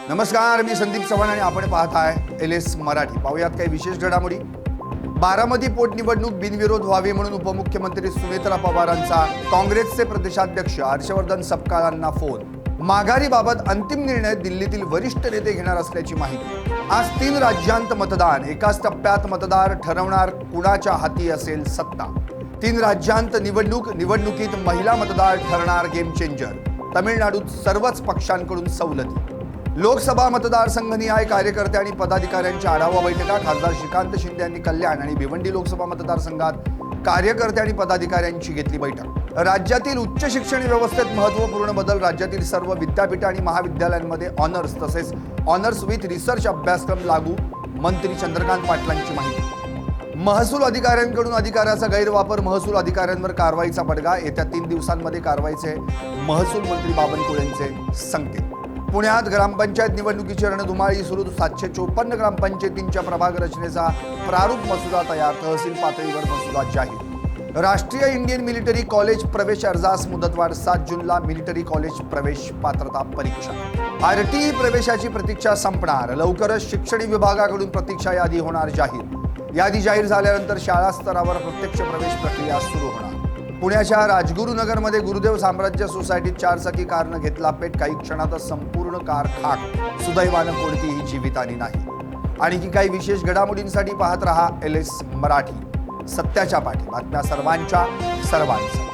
नमस्कार, मी संदीप चव्हाण आणि आपण पाहत आहे LS मराठी। पाहूयात काही विशेष घडामोडी। बारामती पोटनिवडणूक बिनविरोध व्हावी म्हणून उपमुख्यमंत्री सुनेत्रा पवारांचा काँग्रेसचे प्रदेशाध्यक्ष हर्षवर्धन सपकाळांना फोन। माघारीबाबत अंतिम निर्णय दिल्लीतील वरिष्ठ नेते घेणार असल्याची माहिती। आज 3 राज्यांत मतदान, एकाच टप्प्यात मतदार ठरवणार कुणाच्या हाती असेल सत्ता। 3 राज्यांत निवडणुकीत महिला मतदार ठरणार गेम चेंजर। तमिळनाडूत सर्वच पक्षांकडून सवलती। लोकसभा मतदारसंघनिहाय कार्यकर्ते आणि पदाधिकाऱ्यांच्या आढावा बैठका। खासदार श्रीकांत शिंदे यांनी कल्याण आणि भिवंडी लोकसभा मतदारसंघात कार्यकर्ते आणि पदाधिकाऱ्यांची घेतली बैठक। राज्यातील उच्च शिक्षण व्यवस्थेत महत्त्वपूर्ण बदल। राज्यातील सर्व विद्यापीठ आणि महाविद्यालयांमध्ये ऑनर्स तसेच ऑनर्स विथ रिसर्च अभ्यासक्रम लागू। मंत्री चंद्रकांत पाटलांची माहिती। महसूल अधिकाऱ्यांकडून अधिकाराचा गैरवापर, महसूल अधिकाऱ्यांवर कारवाईचा बडगा। येत्या 3 दिवसांमध्ये कारवाईचे महसूल मंत्री बावनकुळेंचे संकेत। पुण्यात ग्रामपंचायत निवडणुकीची रणधुमाळी सुरू। 754 ग्रामपंचायतींच्या प्रभाग रचनेचा प्रारूप मसुदा तयार। तहसील पातळीवर मसुदा जाहीर। राष्ट्रीय इंडियन मिलिटरी कॉलेज प्रवेश अर्जास मुदतवाढ। 7 जूनला मिलिटरी कॉलेज प्रवेश पात्रता परीक्षा। RTE प्रवेशाची प्रतीक्षा संपणार। लवकरच शिक्षण विभागाकडून प्रतीक्षा यादी होणार जाहीर। यादी जाहीर झाल्यानंतर शाळा स्तरावर प्रत्यक्ष प्रवेश प्रक्रिया सुरू होणार। पुण्याच्या राजगुरुनगरमध्ये गुरुदेव साम्राज्य सोसायटीत 4 चाकी कारनं घेतला पेट। काही क्षणातच संपूर्ण कार खाक। सुदैवानं कोणतीही जीवितहानी नाही। आणखी काही विशेष घडामोडींसाठी पाहत रहा LS मराठी। सत्याच्या पाठी, बातम्या सर्वांच्या सर्वांचा।